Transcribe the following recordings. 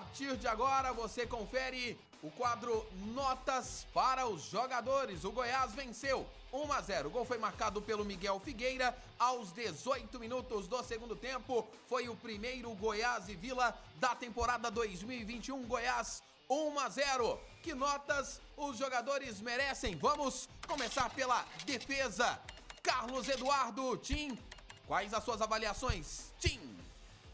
partir de agora, você confere o quadro Notas para os Jogadores. O Goiás venceu 1-0. O gol foi marcado pelo Miguel Figueira aos 18 minutos do segundo tempo. Foi o primeiro Goiás e Vila da temporada 2021. Goiás 1-0. Que notas os jogadores merecem? Vamos começar pela defesa. Carlos Eduardo, Tim, quais as suas avaliações? Tim.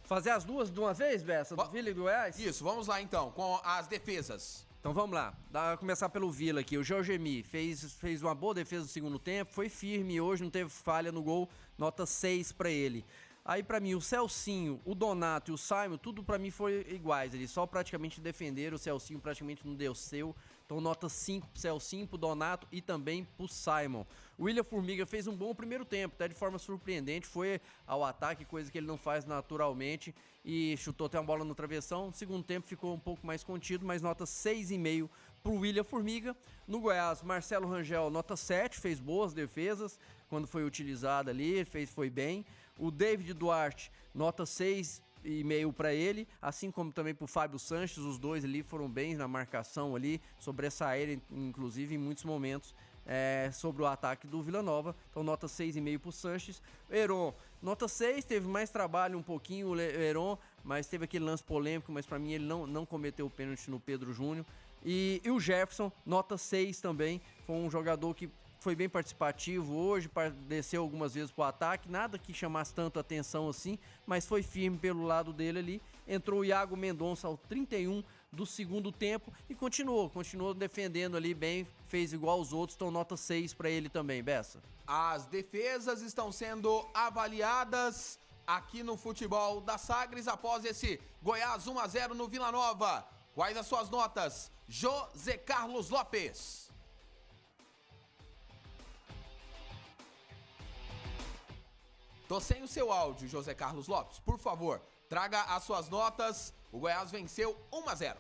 Fazer as duas de uma vez, Bessa, do Vila e do Goiás? Isso, vamos lá então, com as defesas. Então vamos lá, começar pelo Vila aqui. O Jorgemi fez uma boa defesa no segundo tempo, foi firme hoje, não teve falha no gol, nota 6 pra ele. Aí pra mim o Celcinho, o Donato e o Simon, tudo pra mim foi iguais, eles só praticamente defenderam, o Celcinho praticamente não deu seu. Então nota 5 pro Celcinho, pro Donato e também pro Simon. O William Formiga fez um bom primeiro tempo, até de forma surpreendente, foi ao ataque, coisa que ele não faz naturalmente, e chutou até uma bola no travessão. No segundo tempo ficou um pouco mais contido, mas nota 6,5 pro William Formiga. No Goiás, Marcelo Rangel, nota 7, fez boas defesas, quando foi utilizado ali, foi bem. O David Duarte, nota 6,5 para ele, assim como também para o Fábio Sanches, os dois ali foram bem na marcação ali, sobressaíram inclusive em muitos momentos sobre o ataque do Vila Nova, então nota 6,5 para o Sanches. Heron, nota 6, teve mais trabalho um pouquinho o Heron, mas teve aquele lance polêmico, mas para mim ele não cometeu o pênalti no Pedro Júnior. E o Jefferson, nota 6 também, foi um jogador que foi bem participativo hoje, desceu algumas vezes pro ataque, nada que chamasse tanto atenção assim, mas foi firme pelo lado dele ali. Entrou o Iago Mendonça ao 31 do segundo tempo e continuou defendendo ali bem, fez igual aos outros, então nota 6 para ele também, Bessa. As defesas estão sendo avaliadas aqui no futebol da Sagres após esse Goiás 1-0 no Vila Nova. Quais as suas notas? José Carlos Lopes. Tô sem o seu áudio, José Carlos Lopes. Por favor, traga as suas notas. O Goiás venceu 1-0.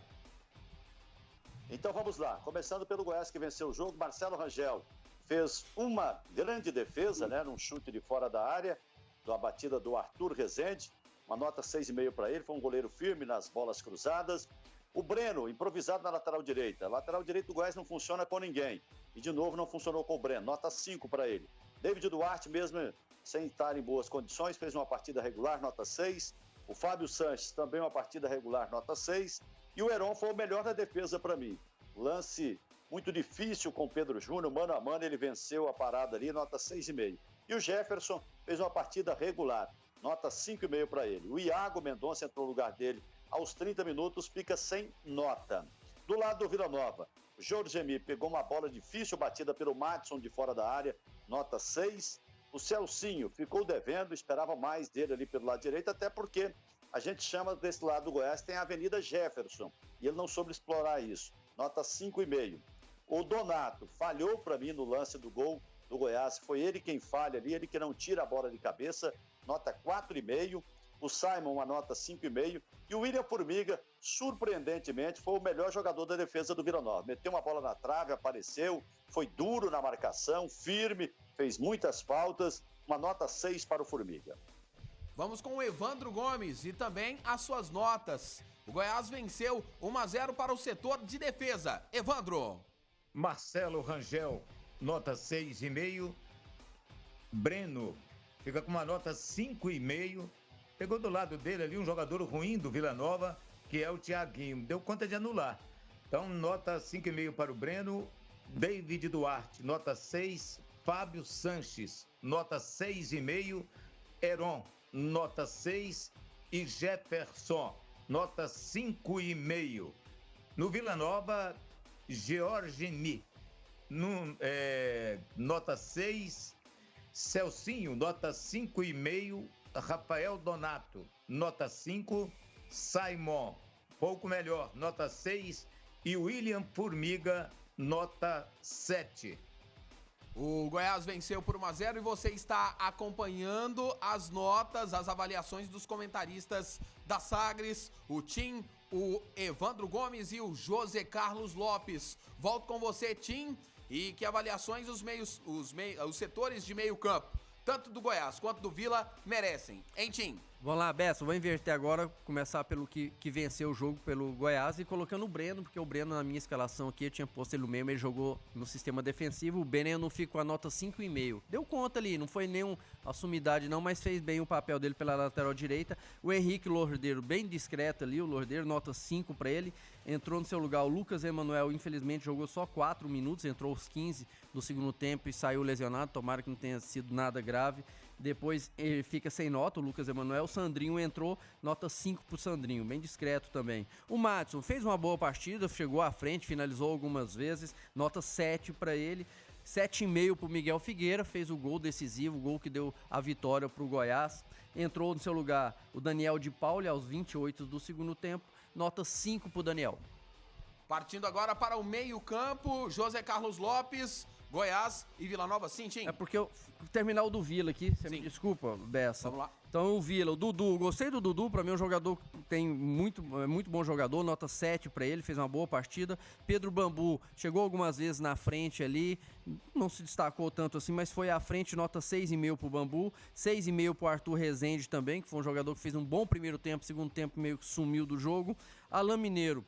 Então vamos lá. Começando pelo Goiás que venceu o jogo, Marcelo Rangel fez uma grande defesa, né? Num chute de fora da área, da batida do Arthur Rezende. Uma nota 6,5 para ele. Foi um goleiro firme nas bolas cruzadas. O Breno, improvisado na lateral direita. A lateral direita do Goiás não funciona com ninguém. E de novo não funcionou com o Breno. Nota 5 para ele. David Duarte, mesmo sem estar em boas condições, fez uma partida regular, nota 6. O Fábio Sanches, também uma partida regular, nota 6. E o Heron foi o melhor da defesa para mim. Lance muito difícil com o Pedro Júnior, mano a mano, ele venceu a parada ali, nota 6,5. E o Jefferson fez uma partida regular, nota 5,5 para ele. O Iago Mendonça entrou no lugar dele aos 30 minutos, fica sem nota. Do lado do Vila Nova, o Jorgemi pegou uma bola difícil, batida pelo Madison de fora da área, nota 6. O Celcinho ficou devendo, esperava mais dele ali pelo lado direito, até porque a gente chama desse lado do Goiás, tem a Avenida Jefferson, e ele não soube explorar isso, nota 5,5. O Donato falhou para mim no lance do gol do Goiás, foi ele quem falha ali, ele que não tira a bola de cabeça, nota 4,5. O Simon, uma nota 5,5. E o William Formiga, surpreendentemente, foi o melhor jogador da defesa do Vila Nova. Meteu uma bola na trave, apareceu, foi duro na marcação, firme, fez muitas faltas. Uma nota 6 para o Formiga. Vamos com o Evandro Gomes e também as suas notas. O Goiás venceu 1-0 para o setor de defesa. Evandro. Marcelo Rangel, nota 6,5. Breno fica com uma nota 5,5. Pegou do lado dele ali um jogador ruim do Vila Nova, que é o Thiaguinho. Deu conta de anular. Então, nota 5,5 para o Breno. David Duarte, nota 6. Fábio Sanches, nota 6,5. Heron, nota 6. E Jefferson, nota 5,5. No Vila Nova, Georgini, nota 6. Celcinho, nota 5,5. Rafael Donato, nota 5. Simon, pouco melhor, nota 6. E William Formiga, nota 7. O Goiás venceu por 1-0 e você está acompanhando as notas, as avaliações dos comentaristas da Sagres, o Tim, o Evandro Gomes e o José Carlos Lopes. Volto com você, Tim, e que avaliações os setores de meio campo, tanto do Goiás quanto do Vila, merecem, hein, Tim? Vamos lá, Bessa, vou inverter agora, começar pelo que venceu o jogo pelo Goiás e colocando o Breno, porque o Breno na minha escalação aqui, eu tinha posto ele no meio, mas ele jogou no sistema defensivo, o Breno fica com a nota 5,5. Deu conta ali, não foi nenhuma sumidade não, mas fez bem o papel dele pela lateral direita. O Henrique Lordeiro, bem discreto ali, o Lordeiro, nota 5 para ele. Entrou no seu lugar o Lucas Emanuel, infelizmente jogou só 4 minutos, entrou aos 15 do segundo tempo e saiu lesionado, tomara que não tenha sido nada grave. Depois ele fica sem nota, o Lucas Emanuel. O Sandrinho entrou, nota 5 pro Sandrinho, bem discreto também. O Madison fez uma boa partida, chegou à frente, finalizou algumas vezes, nota 7 para ele. 7,5 pro Miguel Figueira, fez o gol decisivo, o gol que deu a vitória pro Goiás. Entrou no seu lugar o Daniel de Pauli aos 28 do segundo tempo, nota 5 pro Daniel. Partindo agora para o meio-campo, José Carlos Lopes, Goiás e Vila Nova, sim, Tim? É porque eu terminar o do Vila aqui, você me desculpa, Bessa. Vamos lá. Então o Vila, o Dudu, gostei do Dudu, pra mim é um jogador que tem muito bom jogador, nota 7 pra ele, fez uma boa partida. Pedro Bambu chegou algumas vezes na frente ali, não se destacou tanto assim, mas foi à frente, nota 6,5 pro Bambu, 6,5 pro Arthur Rezende também, que foi um jogador que fez um bom primeiro tempo, segundo tempo meio que sumiu do jogo. Alain Mineiro,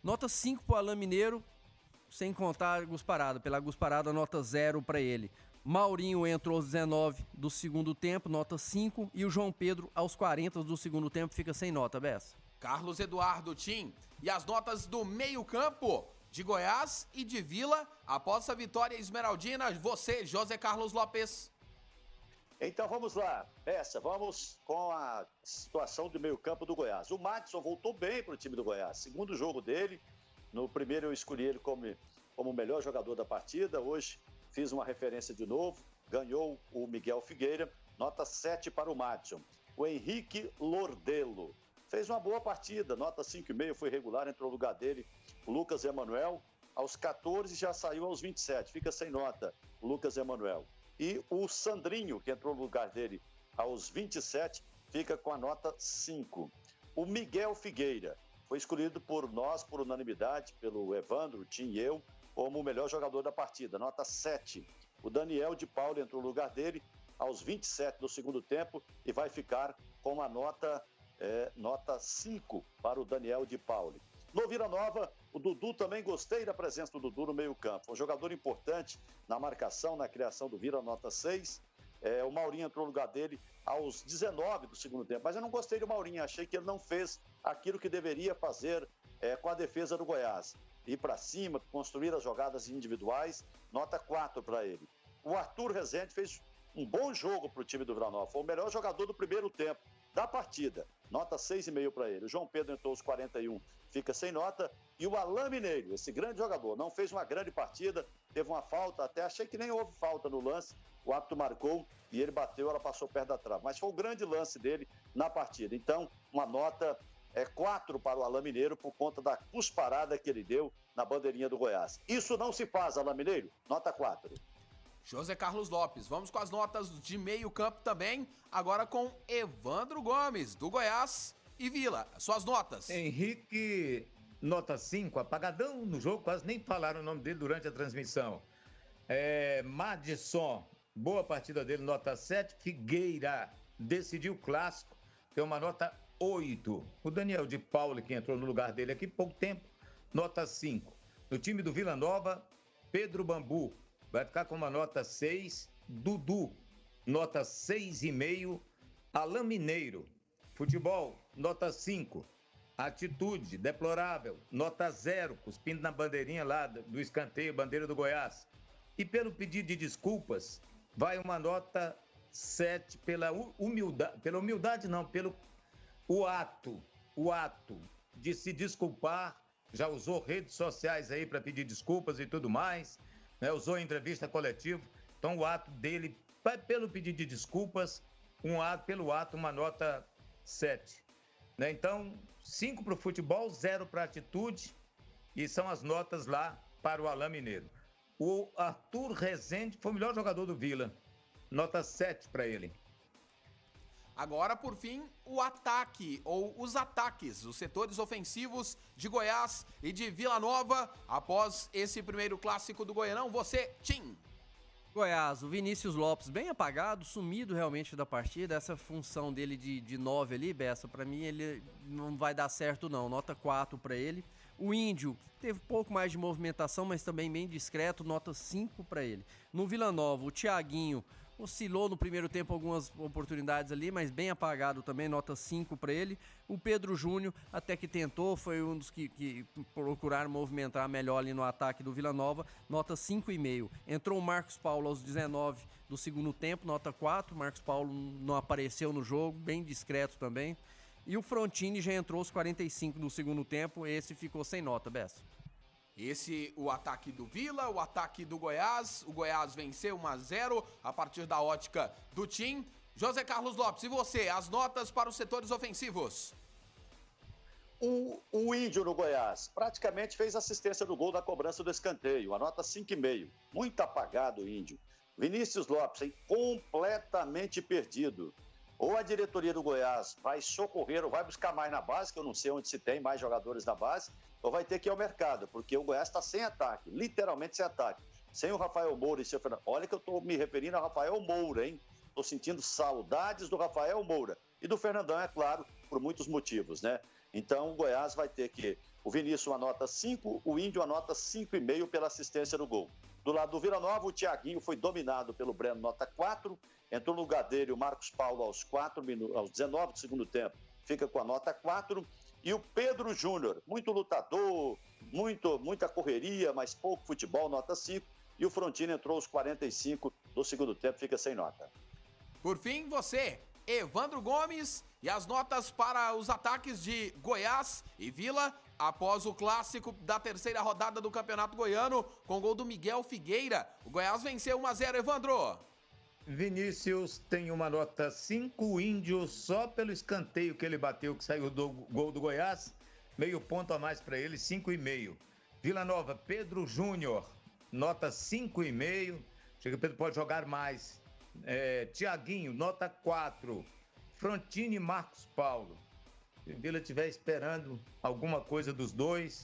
nota 5 pro Alain Mineiro, sem contar a Gus Parada, pela Gus Parada, nota 0 pra ele. Maurinho entrou aos 19 do segundo tempo, nota 5. E o João Pedro, aos 40 do segundo tempo, fica sem nota, Bessa. Carlos Eduardo, Tim. E as notas do meio-campo de Goiás e de Vila, após essa vitória esmeraldina, você, José Carlos Lopes. Então vamos lá, Bessa, vamos com a situação do meio-campo do Goiás. O Madison voltou bem para o time do Goiás. Segundo jogo dele, no primeiro eu escolhi ele como o melhor jogador da partida. Hoje fiz uma referência de novo, ganhou o Miguel Figueira, nota 7 para o Madison. O Henrique Lordello fez uma boa partida, nota 5,5, foi regular, entrou no lugar dele o Lucas Emanuel. Aos 14 já saiu aos 27, fica sem nota o Lucas Emanuel. E o Sandrinho, que entrou no lugar dele aos 27, fica com a nota 5. O Miguel Figueira foi escolhido por nós, por unanimidade, pelo Evandro, o Tim e eu, como o melhor jogador da partida, nota 7. O Daniel de Pauli entrou no lugar dele aos 27 do segundo tempo e vai ficar com a nota 5 para o Daniel de Pauli. No Vila Nova, o Dudu, também gostei da presença do Dudu no meio-campo. Um jogador importante na marcação, na criação do Vila, nota 6. O Maurinho entrou no lugar dele aos 19 do segundo tempo. Mas eu não gostei do Maurinho, achei que ele não fez aquilo que deveria fazer com a defesa do Goiás. Ir para cima, construir as jogadas individuais, nota 4 para ele. O Arthur Rezende fez um bom jogo para o time do Vila Nova, foi o melhor jogador do primeiro tempo da partida, nota 6,5 para ele. O João Pedro entrou aos 41, fica sem nota. E o Alain Mineiro, esse grande jogador, não fez uma grande partida, teve uma falta, até achei que nem houve falta no lance, o árbitro marcou e ele bateu, ela passou perto da trave, mas foi o grande lance dele na partida. Então, uma nota 4 para o Alain Mineiro por conta da cusparada que ele deu na bandeirinha do Goiás. Isso não se faz, Alain Mineiro, nota 4. José Carlos Lopes, vamos com as notas de meio campo também, agora com Evandro Gomes, do Goiás e Vila. Suas notas. Henrique, nota 5, apagadão no jogo, quase nem falaram o nome dele durante a transmissão. Madison, boa partida dele, nota 7. Figueira, decidiu o clássico, tem uma nota 8. O Daniel de Pauli, que entrou no lugar dele aqui pouco tempo, nota 5. No time do Vila Nova, Pedro Bambu vai ficar com uma nota 6. Dudu, nota 6,5. Alain Mineiro, futebol, nota 5. Atitude, deplorável, nota 0, cuspindo na bandeirinha lá do escanteio, bandeira do Goiás. E pelo pedido de desculpas, vai uma nota 7 pela humildade não, pelo o ato de se desculpar. Já usou redes sociais aí para pedir desculpas e tudo mais, né? Usou entrevista coletiva. Então o ato dele, pelo pedido de desculpas, pelo ato, uma nota 7. Né? Então, 5 para o futebol, 0 para a atitude, e são as notas lá para o Alain Mineiro. O Arthur Rezende foi o melhor jogador do Vila, nota 7 para ele. Agora, por fim, o ataque, ou os ataques, os setores ofensivos de Goiás e de Vila Nova, após esse primeiro clássico do Goianão. Você, Tim. Goiás, o Vinícius Lopes bem apagado, sumido realmente da partida, essa função dele de 9 ali, Bessa, pra mim ele não vai dar certo não, nota 4 pra ele. O Índio teve pouco mais de movimentação, mas também bem discreto, nota 5 pra ele. No Vila Nova, o Thiaguinho oscilou no primeiro tempo algumas oportunidades ali, mas bem apagado também, nota 5 para ele. O Pedro Júnior até que tentou, foi um dos que procuraram movimentar melhor ali no ataque do Vila Nova, nota 5,5. Entrou o Marcos Paulo aos 19 do segundo tempo, nota 4. Marcos Paulo não apareceu no jogo, bem discreto também. E o Frontini já entrou aos 45 do segundo tempo, esse ficou sem nota, Bessa. Esse, o ataque do Vila, o ataque do Goiás. O Goiás venceu 1-0 a partir da ótica do Tim. José Carlos Lopes, e você, as notas para os setores ofensivos? O Índio no Goiás praticamente fez assistência do gol da cobrança do escanteio, a nota 5,5. Muito apagado o Índio. Vinícius Lopes, hein, completamente perdido. Ou a diretoria do Goiás vai socorrer ou vai buscar mais na base, que eu não sei onde se tem mais jogadores na base, ou vai ter que ir ao mercado, porque o Goiás está sem ataque, literalmente sem ataque. Sem o Rafael Moura e seu Fernando. Olha que eu estou me referindo ao Rafael Moura, hein? Estou sentindo saudades do Rafael Moura. E do Fernandão, é claro, por muitos motivos, né? Então o Goiás vai ter que... O Vinícius uma nota 5, o Índio uma nota 5,5 pela assistência no gol. Do lado do Vila Nova, o Thiaguinho foi dominado pelo Breno, nota 4. Entrou no lugar dele o Marcos Paulo aos 19 do segundo tempo, fica com a nota 4. E o Pedro Júnior, muito lutador, muita correria, mas pouco futebol, nota 5. E o Frontini entrou aos 45 do segundo tempo, fica sem nota. Por fim, você, Evandro Gomes, e as notas para os ataques de Goiás e Vila após o clássico da terceira rodada do Campeonato Goiano com gol do Miguel Figueira. O Goiás venceu 1-0, Evandro. Vinícius tem uma nota 5, o Índio só pelo escanteio que ele bateu, que saiu do gol do Goiás, meio ponto a mais para ele, 5,5. Vila Nova, Pedro Júnior, nota 5,5, chega que Pedro pode jogar mais. Thiaguinho, nota 4. Frontini e Marcos Paulo. Se o Vila estiver esperando alguma coisa dos dois,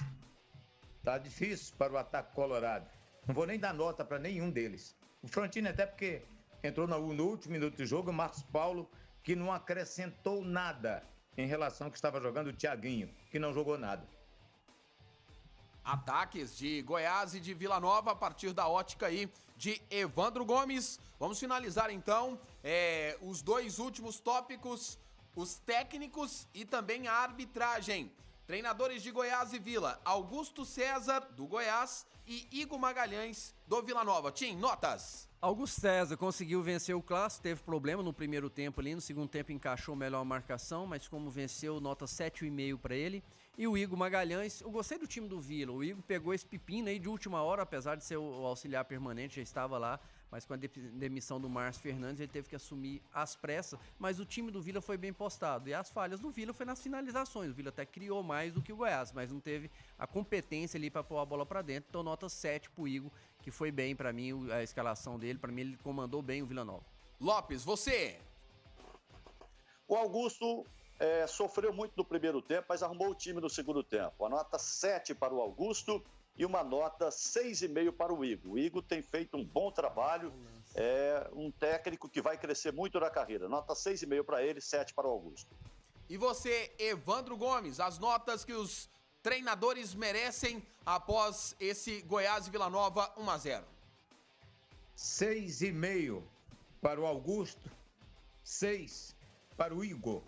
tá difícil para o ataque colorado. Não vou nem dar nota para nenhum deles. O Frontini até porque entrou no último minuto do jogo, o Marcos Paulo, que não acrescentou nada em relação ao que estava jogando o Thiaguinho, que não jogou nada. Ataques de Goiás e de Vila Nova a partir da ótica aí de Evandro Gomes. Vamos finalizar então os dois últimos tópicos, os técnicos e também a arbitragem. Treinadores de Goiás e Vila, Augusto César, do Goiás, e Igor Magalhães, do Vila Nova. Tim, notas? Augusto César conseguiu vencer o clássico, teve problema no primeiro tempo ali, no segundo tempo encaixou melhor a marcação, mas como venceu, nota 7,5 para ele. E o Igor Magalhães, eu gostei do time do Vila, o Igor pegou esse pepino aí de última hora, apesar de ser o auxiliar permanente, já estava lá, mas com a demissão do Márcio Fernandes ele teve que assumir às pressas, mas o time do Vila foi bem postado, e as falhas do Vila foi nas finalizações, o Vila até criou mais do que o Goiás, mas não teve a competência ali para pôr a bola para dentro, então nota 7 pro Igor, que foi bem para mim a escalação dele, para mim ele comandou bem o Vila Nova. Lopes, você? O Augusto sofreu muito no primeiro tempo, mas arrumou o time no segundo tempo. A nota 7 para o Augusto e uma nota 6,5 para o Igor. O Igor tem feito um bom trabalho, é um técnico que vai crescer muito na carreira. Nota 6,5 para ele, 7 para o Augusto. E você, Evandro Gomes, as notas que os treinadores merecem após esse Goiás e Vila Nova 1-0. 6,5 para o Augusto, 6 para o Igor.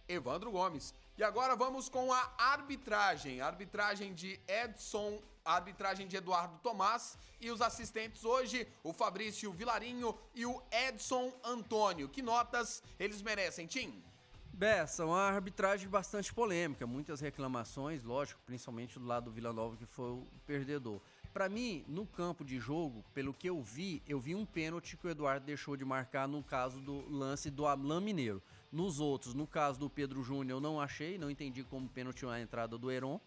Evandro Gomes. E agora vamos com a arbitragem. Arbitragem de Edson, arbitragem de Eduardo Tomás e os assistentes hoje, o Fabrício Vilarinho e o Edson Antônio. Que notas eles merecem, Tim? Bessa, uma arbitragem bastante polêmica, muitas reclamações, lógico, principalmente do lado do Vila Nova, que foi o perdedor. Para mim, no campo de jogo, pelo que eu vi um pênalti que o Eduardo deixou de marcar no caso do lance do Alain Mineiro. Nos outros, no caso do Pedro Júnior, eu não achei, não entendi como pênalti a entrada do Heron.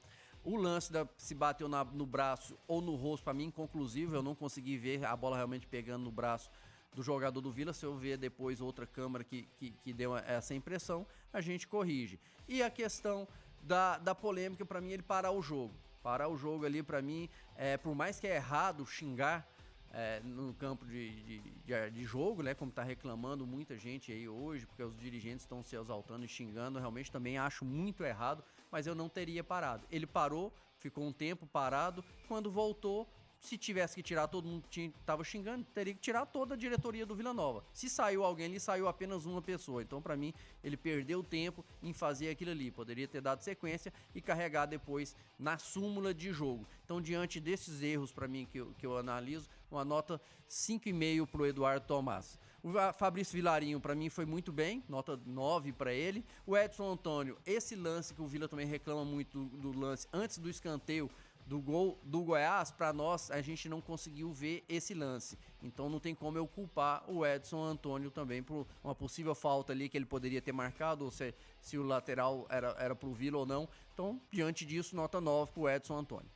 O lance se bateu no braço ou no rosto, para mim, inconclusivo, eu não consegui ver a bola realmente pegando no braço do jogador do Vila. Se eu ver depois outra câmera que deu essa impressão, a gente corrige. E a questão da polêmica, para mim, ele parar o jogo. Parar o jogo ali, para mim, por mais que é errado xingar no campo de jogo, né? Como está reclamando muita gente aí hoje, porque os dirigentes estão se exaltando e xingando. Realmente também acho muito errado, mas eu não teria parado. Ele parou, ficou um tempo parado, quando voltou, se tivesse que tirar, todo mundo estava xingando, teria que tirar toda a diretoria do Vila Nova. Se saiu alguém ali, saiu apenas uma pessoa. Então, para mim, ele perdeu tempo em fazer aquilo ali. Poderia ter dado sequência e carregar depois na súmula de jogo. Então, diante desses erros, para mim, que eu analiso, uma nota 5,5 para o Eduardo Tomás. O Fabrício Vilarinho, para mim, foi muito bem, nota 9 para ele. O Edson Antônio, esse lance que o Vila também reclama muito do lance antes do escanteio, do gol do Goiás, para nós, a gente não conseguiu ver esse lance. Então não tem como eu culpar o Edson Antônio também por uma possível falta ali que ele poderia ter marcado, ou se o lateral era pro Vila ou não. Então, diante disso, nota 9 pro Edson Antônio.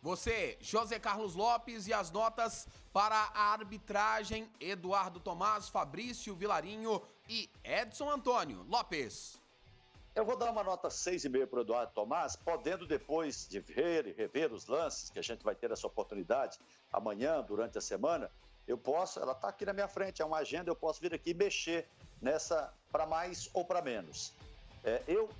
Você, José Carlos Lopes, e as notas para a arbitragem: Eduardo Tomás, Fabrício Vilarinho e Edson Antônio. Lopes. Eu vou dar uma nota 6,5 para o Eduardo Tomás, podendo depois de ver e rever os lances, que a gente vai ter essa oportunidade amanhã, durante a semana, eu posso, ela está aqui na minha frente, é uma agenda, eu posso vir aqui e mexer nessa para mais ou para menos.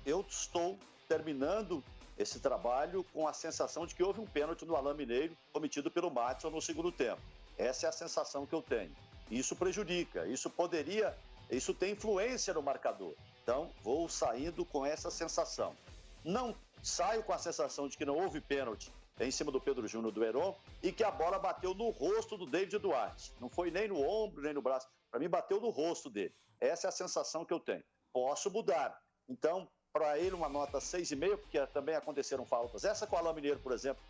Eu estou terminando esse trabalho com a sensação de que houve um pênalti no Alain Mineiro cometido pelo Madison no segundo tempo. Essa é a sensação que eu tenho. Isso prejudica, isso tem influência no marcador. Então, vou saindo com essa sensação. Não saio com a sensação de que não houve pênalti em cima do Pedro Júnior do Heron e que a bola bateu no rosto do David Duarte. Não foi nem no ombro, nem no braço. Para mim, bateu no rosto dele. Essa é a sensação que eu tenho. Posso mudar. Então, para ele, uma nota 6,5, porque também aconteceram faltas. Essa com o Alain Mineiro, por exemplo,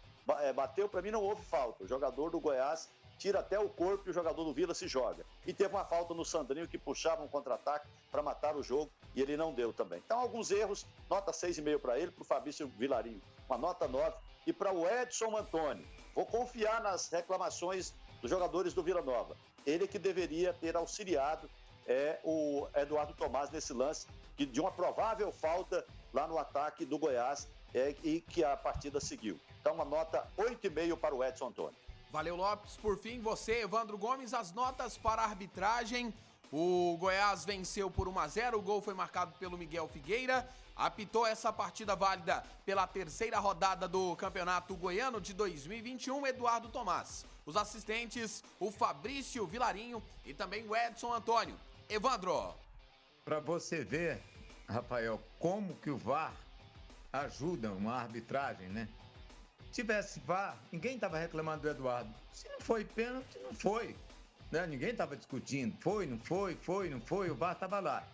bateu, para mim não houve falta. O jogador do Goiás tira até o corpo e o jogador do Vila se joga. E teve uma falta no Sandrinho que puxava um contra-ataque para matar o jogo e ele não deu também. Então, alguns erros, nota 6,5 para ele, para o Fabrício Vilarinho, uma nota 9. E para o Edson Antônio, vou confiar nas reclamações dos jogadores do Vila Nova. Ele que deveria ter auxiliado o Eduardo Tomás nesse lance de uma provável falta lá no ataque do Goiás e que a partida seguiu. Então, uma nota 8,5 para o Edson Antônio. Valeu, Lopes. Por fim, você, Evandro Gomes, as notas para a arbitragem. O Goiás venceu por 1-0, o gol foi marcado pelo Miguel Figueira. Apitou essa partida válida pela terceira rodada do Campeonato Goiano de 2021, Eduardo Tomás. Os assistentes, o Fabrício Vilarinho e também o Edson Antônio. Evandro. Para você ver, Rafael, como que o VAR ajuda uma arbitragem, né? Se tivesse VAR, ninguém estava reclamando do Eduardo. Se não foi pênalti, não foi. Né? Ninguém estava discutindo. Foi, não foi. O VAR estava lá.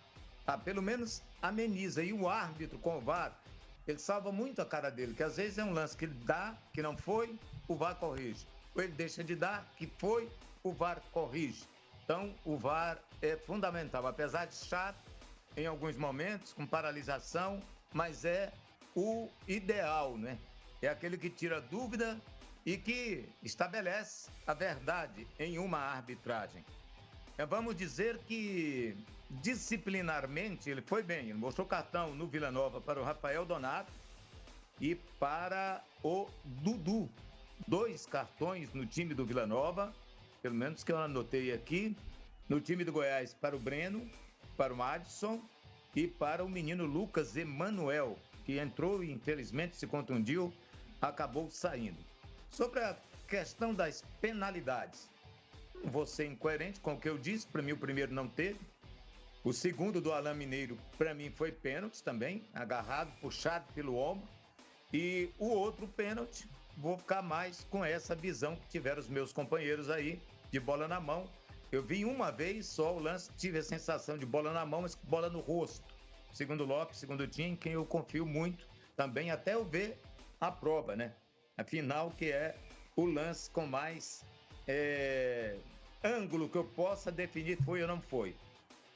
Pelo menos ameniza. E o árbitro com o VAR, ele salva muito a cara dele, que às vezes é um lance que ele dá, que não foi, o VAR corrige. Ou ele deixa de dar, que foi, o VAR corrige. Então, o VAR é fundamental. Apesar de chato, em alguns momentos, com paralisação, mas é o ideal, né? É aquele que tira dúvida e que estabelece a verdade em uma arbitragem. Vamos dizer que disciplinarmente ele foi bem. Ele mostrou cartão no Vila Nova para o Rafael Donato e para o Dudu. 2 cartões no time do Vila Nova, pelo menos que eu anotei aqui. No time do Goiás para o Breno, para o Madison e para o menino Lucas Emanuel, que entrou e infelizmente se contundiu, acabou saindo. Sobre a questão das penalidades, não vou ser incoerente com o que eu disse, para mim o primeiro não teve. O segundo do Alain Mineiro, para mim foi pênalti também, agarrado, puxado pelo ombro. E o outro pênalti, vou ficar mais com essa visão que tiveram os meus companheiros aí, de bola na mão. Eu vi uma vez só o lance, tive a sensação de bola na mão, mas bola no rosto. Segundo Lopes, segundo Tim, em quem eu confio muito também, até eu ver a prova, né? Afinal, que é o lance com mais ângulo que eu possa definir foi ou não foi.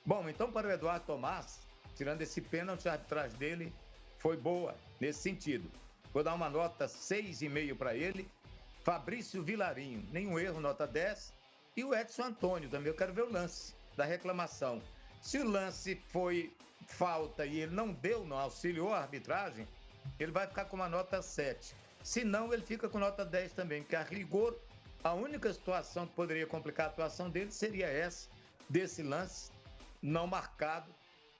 Bom, então para o Eduardo Tomás, tirando esse pênalti, a arbitragem dele foi boa nesse sentido. Vou dar uma nota 6,5 para ele. Fabrício Vilarinho, nenhum erro, nota 10. E o Edson Antônio também, eu quero ver o lance da reclamação. Se o lance foi falta e ele não deu, não auxiliou a arbitragem, ele vai ficar com uma nota 7. Se não, ele fica com nota 10 também, porque a rigor A única situação que poderia complicar a atuação dele seria essa, desse lance não marcado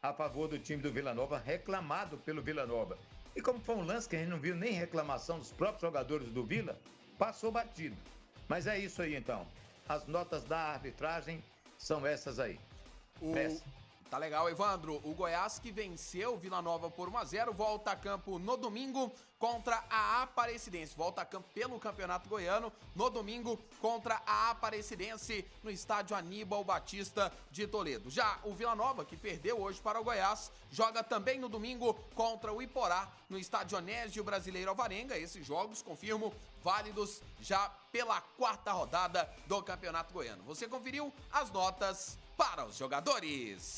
a favor do time do Vila Nova, reclamado pelo Vila Nova. E como foi um lance que a gente não viu nem reclamação dos próprios jogadores do Vila, passou batido. Mas é isso aí então. As notas da arbitragem são essas aí. Tá legal, Evandro. O Goiás que venceu o Vila Nova por 1-0, volta a campo no domingo contra a Aparecidense. Volta a campo pelo Campeonato Goiano no domingo contra a Aparecidense no estádio Aníbal Batista de Toledo. Já o Vila Nova, que perdeu hoje para o Goiás, joga também no domingo contra o Iporá no estádio Onésio Brasileiro Alvarenga. Esses jogos, confirmo, válidos já pela 4ª rodada do Campeonato Goiano. Você conferiu as notas para os jogadores.